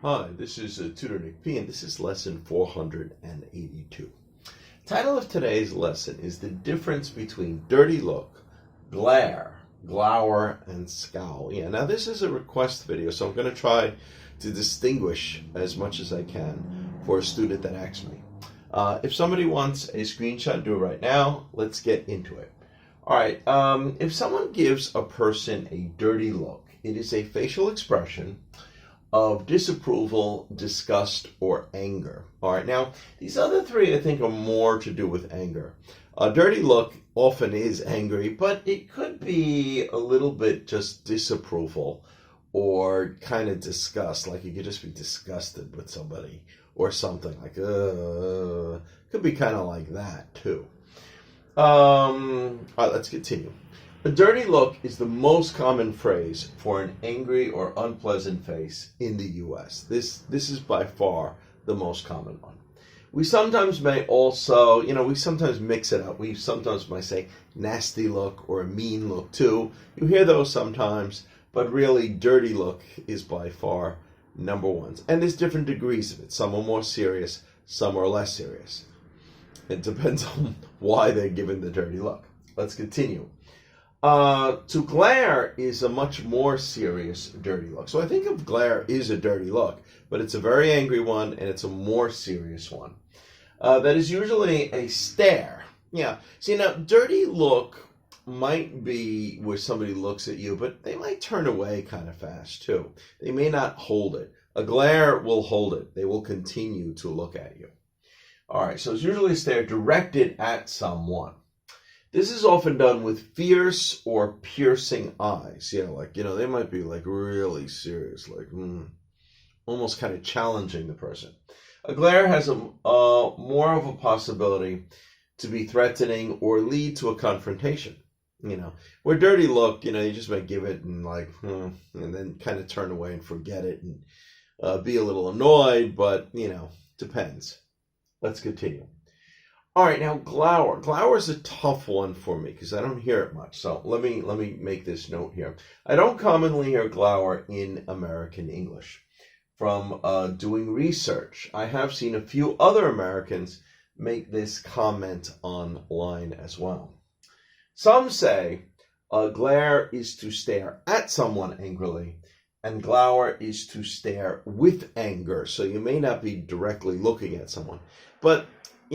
Hi, this is Tutor Nick P, and this is lesson 482. Title of today's lesson is the difference between dirty look, glare, glower, and scowl. Yeah, now this is a request video, so I'm going to try to distinguish as much as I can for a student that asks me. If somebody wants a screenshot, do it right now. Let's get into it. All right, if someone gives a person a dirty look, it is a facial expression of disapproval, disgust, or anger. All right, now these other three I think are more to do with anger. A dirty look often is angry, but it could be a little bit just disapproval or kind of disgust, like you could just be disgusted with somebody or something like, could be kind of like that too. All right, let's continue. A dirty look is the most common phrase for an angry or unpleasant face in the U.S. This is by far the most common one. We sometimes may also, we sometimes mix it up. We sometimes might say nasty look or a mean look too. You hear those sometimes, but really dirty look is by far number one. And there's different degrees of it. Some are more serious, some are less serious. It depends on why they're given the dirty look. Let's continue. To glare is a much more serious dirty look. So I think of glare is a dirty look, but it's a very angry one and it's a more serious one. That is usually a stare. Yeah. See, now, dirty look might be where somebody looks at you, but they might turn away kind of fast too. They may not hold it. A glare will hold it. They will continue to look at you. All right, so it's usually a stare directed at someone. This is often done with fierce or piercing eyes. They might be like really serious, like almost kind of challenging the person. A glare has a more of a possibility to be threatening or lead to a confrontation. Where dirty look, you just might give it and and then kind of turn away and forget it and be a little annoyed, but depends. Let's continue. All right, now glower. Glower is a tough one for me because I don't hear it much. So let me make this note here. I don't commonly hear glower in American English. From doing research, I have seen a few other Americans make this comment online as well. Some say glare is to stare at someone angrily, and glower is to stare with anger. So you may not be directly looking at someone, but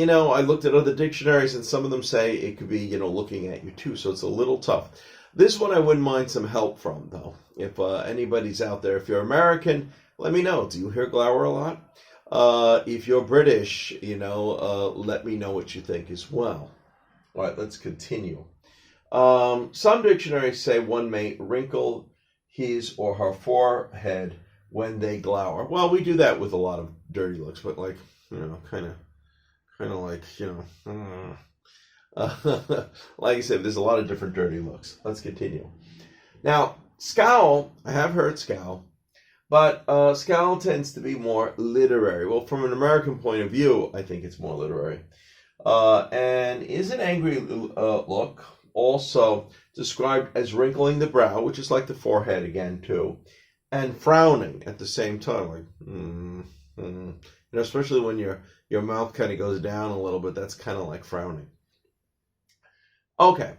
I looked at other dictionaries and some of them say it could be, looking at you too. So it's a little tough. This one I wouldn't mind some help from though. If anybody's out there, if you're American, let me know. Do you hear glower a lot? If you're British, let me know what you think as well. All right, let's continue. Some dictionaries say one may wrinkle his or her forehead when they glower. Well, we do that with a lot of dirty looks, but kind of like, like I said, there's a lot of different dirty looks. Let's continue. Now, scowl, I have heard scowl, but scowl tends to be more literary. Well, from an American point of view, I think it's more literary. And is an angry look, also described as wrinkling the brow, which is like the forehead again, too, and frowning at the same time, like, especially when your mouth kind of goes down a little bit, that's kind of like frowning. Okay,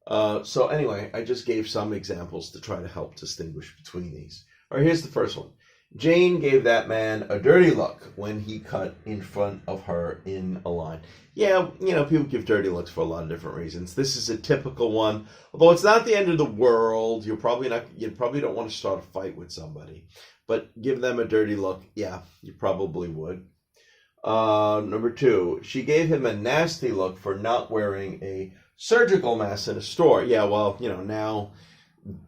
so anyway, I just gave some examples to try to help distinguish between these. All right, here's the first one. Jane gave that man a dirty look when he cut in front of her in a line. Yeah, people give dirty looks for a lot of different reasons. This is a typical one. Although it's not the end of the world, you probably don't want to start a fight with somebody. But give them a dirty look, yeah, you probably would. Number two, she gave him a nasty look for not wearing a surgical mask in a store. Yeah, well, now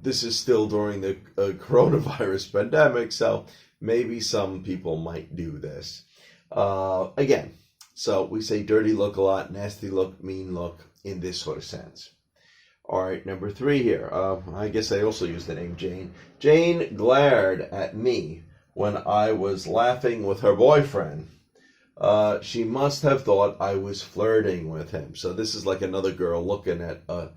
this is still during the coronavirus pandemic, so maybe some people might do this. Again, so we say dirty look a lot, nasty look, mean look in this sort of sense. All right, number three here. I guess I also used the name Jane. Jane glared at me when I was laughing with her boyfriend. She must have thought I was flirting with him. So this is like another girl looking at, a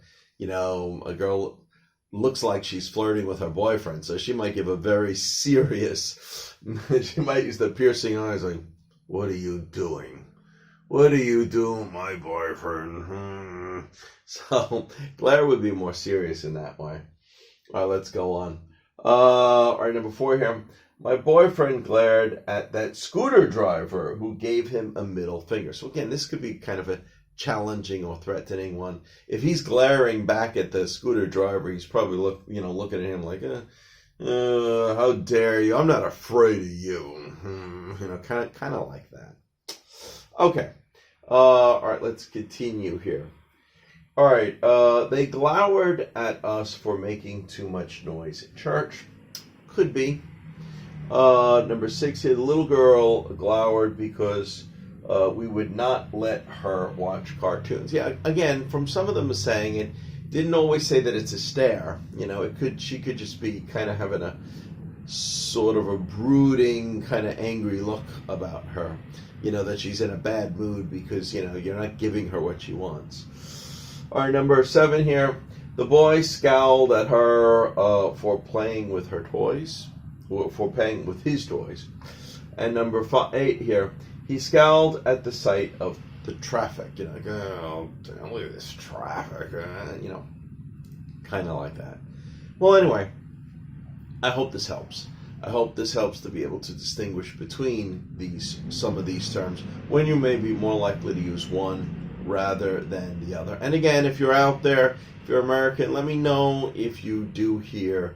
girl looks like she's flirting with her boyfriend, so she might give a very serious, she might use the piercing eyes like, what are you doing? What do you do, my boyfriend? So glare would be more serious in that way. All right, let's go on. All right, number 4 here. My boyfriend glared at that scooter driver who gave him a middle finger. So again, this could be kind of a challenging or threatening one. If he's glaring back at the scooter driver, he's probably looking at him like, how dare you? I'm not afraid of you. Kind of like that. Okay. All right, let's continue here. All right. They glowered at us for making too much noise at church. Could be. Number 6 here, the little girl glowered because we would not let her watch cartoons. Yeah, again, from some of them saying it, didn't always say that it's a stare. She could just be kind of having a sort of a brooding, kind of angry look about her. That she's in a bad mood because, you're not giving her what she wants. All right, number 7 here, the boy scowled at her for playing with her toys. For playing with his toys. And number 8 here, he scowled at the sight of the traffic. Like, oh, damn, look at this traffic. Kind of like that. Well, anyway, I hope this helps. I hope this helps to be able to distinguish between some of these terms when you may be more likely to use one rather than the other. And again, if you're out there, if you're American, let me know if you do hear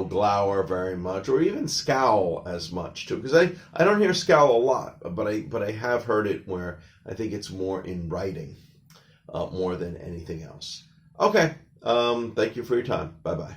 glower very much, or even scowl as much too, because I don't hear scowl a lot, but I have heard it where I think it's more in writing more than anything else. Okay, thank you for your time. Bye bye.